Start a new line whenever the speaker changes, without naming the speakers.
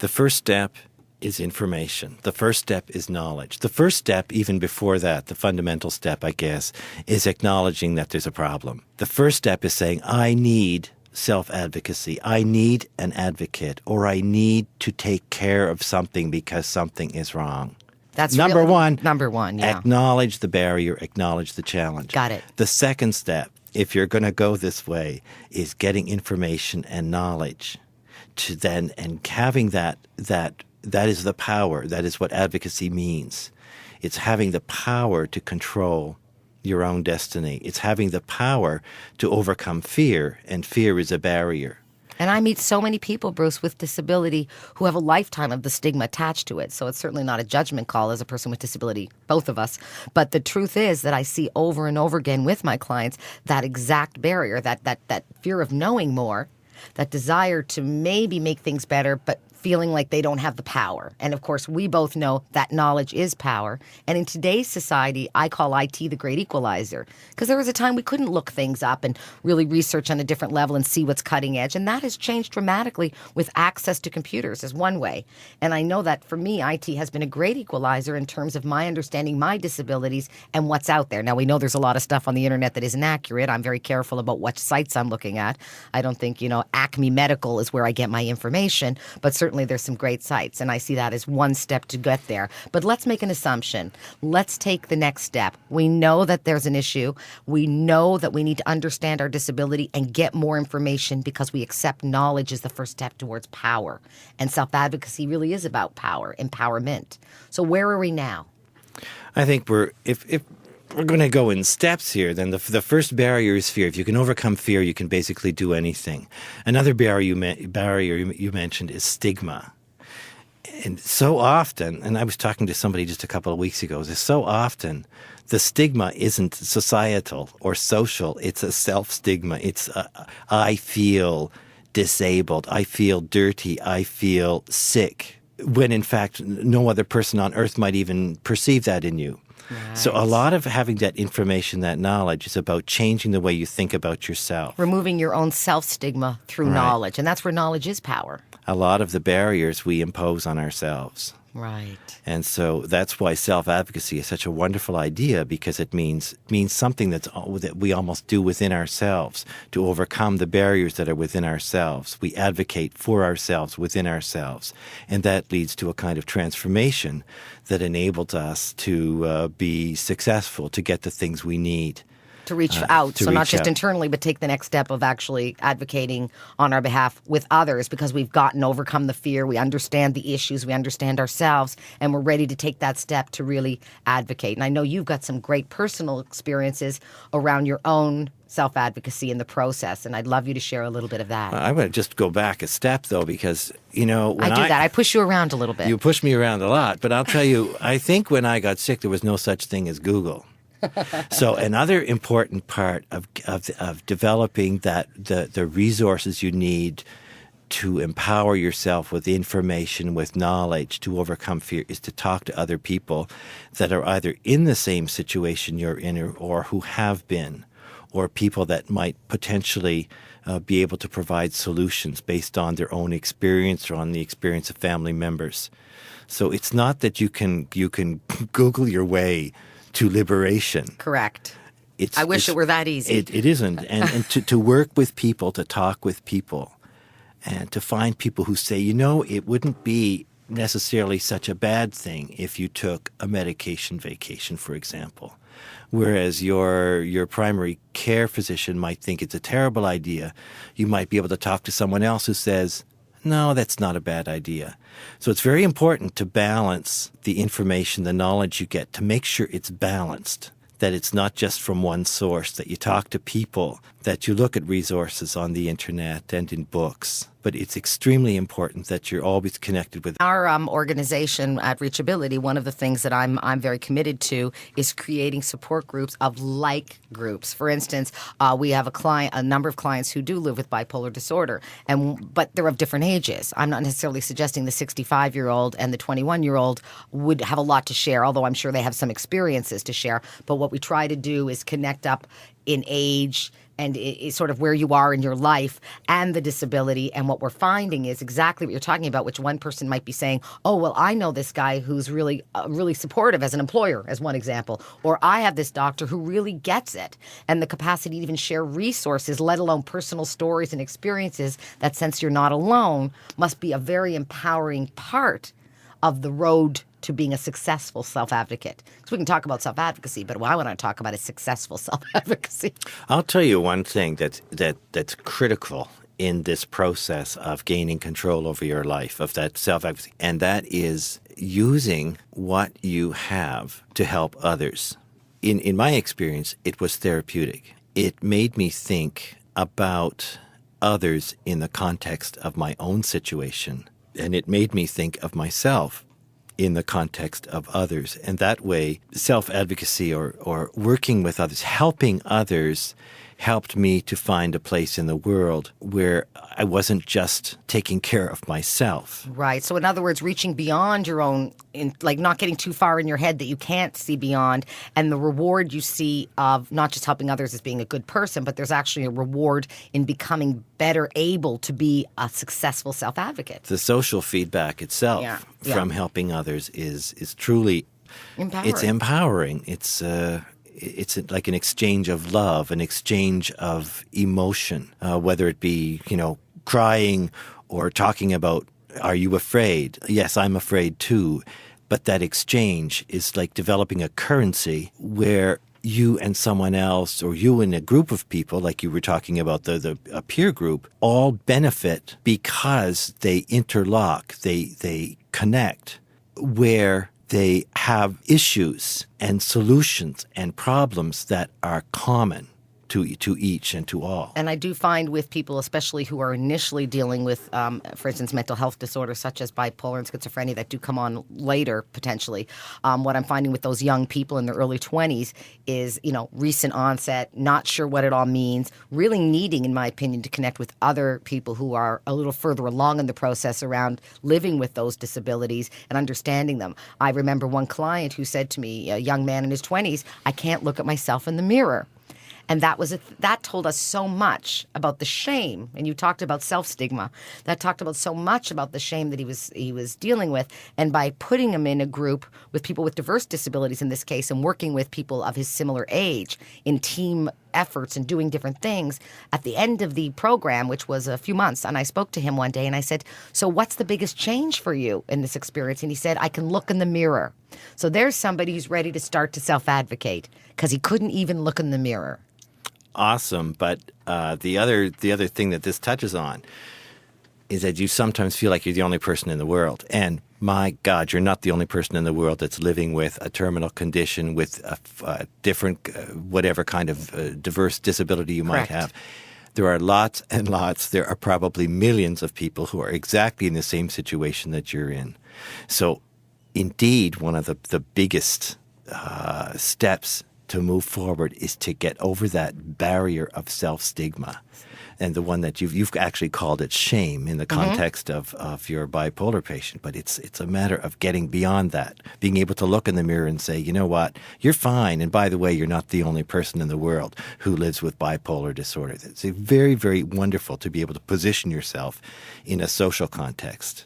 The first step is information. The first step is knowledge. The first step, even before that, the fundamental step, I guess, is acknowledging that there's a problem. The first step is saying, I need self-advocacy. I need an advocate, or I need to take care of something because something is wrong.
That's
Number one,
yeah.
Acknowledge the barrier, acknowledge the challenge.
Got it.
The second step, if you're going to go this way, is getting information and knowledge to then, and having that is the power. That is what advocacy means. It's having the power to control your own destiny. It's having the power to overcome fear, and fear is a barrier.
And I meet so many people, Bruce, with disability who have a lifetime of the stigma attached to it. So it's certainly not a judgment call as a person with disability, both of us. But the truth is that I see over and over again with my clients that exact barrier, that fear of knowing more, that desire to maybe make things better, but feeling like they don't have the power. And of course, we both know that knowledge is power. And in today's society, I call IT the great equalizer, because there was a time we couldn't look things up and really research on a different level and see what's cutting edge. And that has changed dramatically with access to computers is one way. And I know that for me, IT has been a great equalizer in terms of my understanding my disabilities and what's out there. Now, we know there's a lot of stuff on the internet that isn't accurate. I'm very careful about what sites I'm looking at. I don't think, Acme Medical is where I get my information, but certainly there's some great sites, and I see that as one step to get there. But let's make an assumption. Let's take the next step. We know that there's an issue. We know that we need to understand our disability and get more information because we accept knowledge is the first step towards power. And self-advocacy really is about power, empowerment. So where are we now?
I think if we're going to go in steps here, then the first barrier is fear. If you can overcome fear, you can basically do anything. Another barrier you mentioned is stigma. And so often, and I was talking to somebody just a couple of weeks ago, is so often the stigma isn't societal or social. It's a self-stigma. It's I feel disabled. I feel dirty. I feel sick. When in fact, no other person on earth might even perceive that in you. Right. So a lot of having that information, that knowledge, is about changing the way you think about yourself.
Removing your own self-stigma through knowledge. And that's where knowledge is power. A
lot of the barriers we impose on ourselves.
Right.
And so that's why self-advocacy is such a wonderful idea, because it means something that we almost do within ourselves to overcome the barriers that are within ourselves. We advocate for ourselves within ourselves. And that leads to a kind of transformation that enables us to be successful, to get the things we need.
To reach out. So not just internally, but take the next step of actually advocating on our behalf with others, because we've overcome the fear. We understand the issues. We understand ourselves, and we're ready to take that step to really advocate. And I know you've got some great personal experiences around your own self-advocacy in the process, and I'd love you to share a little bit of that.
I want to just go back a step, though, because, when
I do that. I push you around a little bit.
You push me around a lot, but I'll tell you, I think when I got sick, there was no such thing as Google. So another important part of developing the resources you need to empower yourself with information, with knowledge to overcome fear, is to talk to other people that are either in the same situation you're in or who have been, or people that might potentially be able to provide solutions based on their own experience or on the experience of family members. So it's not that you can Google your way to liberation. Correct.
I wish it were that easy.
It isn't. And to work with people, to talk with people, and to find people who say, it wouldn't be necessarily such a bad thing if you took a medication vacation, for example. Whereas your primary care physician might think it's a terrible idea, you might be able to talk to someone else who says, no, that's not a bad idea. So it's very important to balance the information, the knowledge you get, to make sure it's balanced, that it's not just from one source, that you talk to people, that you look at resources on the internet and in books. But it's extremely important that you're always connected with.
Our organization at Reachability, one of the things that I'm very committed to is creating support groups of like groups. For instance, we have a number of clients who do live with bipolar disorder, but they're of different ages. I'm not necessarily suggesting the 65-year-old and the 21-year-old would have a lot to share, although I'm sure they have some experiences to share. But what we try to do is connect up in age, and it's sort of where you are in your life and the disability. And what we're finding is exactly what you're talking about, which one person might be saying, oh, well, I know this guy who's really, really supportive as an employer, as one example, or I have this doctor who really gets it, and the capacity to even share resources, let alone personal stories and experiences, that sense you're not alone must be a very empowering part of the road to being a successful self-advocate. Because we can talk about self-advocacy, but what I want to talk about is successful self-advocacy.
I'll tell you one thing that's critical in this process of gaining control over your life, of that self-advocacy, and that is using what you have to help others. In my experience, it was therapeutic. It made me think about others in the context of my own situation, and it made me think of myself in the context of others. And that way, self-advocacy or working with others, helping others, helped me to find a place in the world where I wasn't just taking care of myself.
Right. So in other words, reaching beyond your own, like not getting too far in your head that you can't see beyond, and the reward you see of not just helping others as being a good person, but there's actually a reward in becoming better able to be a successful self-advocate.
The social feedback itself from helping others is truly
empowering.
It's empowering. It's like an exchange of love, an exchange of emotion, whether it be, crying or talking about, are you afraid? Yes, I'm afraid too. But that exchange is like developing a currency where you and someone else, or you and a group of people, like you were talking about a peer group, all benefit because they interlock, they connect, where they have issues and solutions and problems that are common to each and to all.
And I do find with people, especially who are initially dealing with, for instance, mental health disorders such as bipolar and schizophrenia that do come on later potentially, what I'm finding with those young people in their early 20s is, recent onset, not sure what it all means, really needing, in my opinion, to connect with other people who are a little further along in the process around living with those disabilities and understanding them. I remember one client who said to me, a young man in his 20s, I can't look at myself in the mirror. And that told us so much about the shame. And you talked about self-stigma. That talked about so much about the shame that he was dealing with. And by putting him in a group with people with diverse disabilities in this case, and working with people of his similar age in team efforts and doing different things, at the end of the program, which was a few months, and I spoke to him one day and I said, so what's the biggest change for you in this experience? And he said, I can look in the mirror. So there's somebody who's ready to start to self-advocate because he couldn't even look in the mirror.
Awesome. But the other thing that this touches on is that you sometimes feel like you're the only person in the world. And my God, you're not the only person in the world that's living with a terminal condition, with a different, whatever kind of diverse disability you might have. There are lots and lots. There are probably millions of people who are exactly in the same situation that you're in. So indeed, one of the biggest steps to move forward is to get over that barrier of self-stigma, and the one that you've actually called it shame in the context of your bipolar patient. But it's a matter of getting beyond that, being able to look in the mirror and say, you know what, you're fine. And by the way, you're not the only person in the world who lives with bipolar disorder. It's very, very wonderful to be able to position yourself in a social context.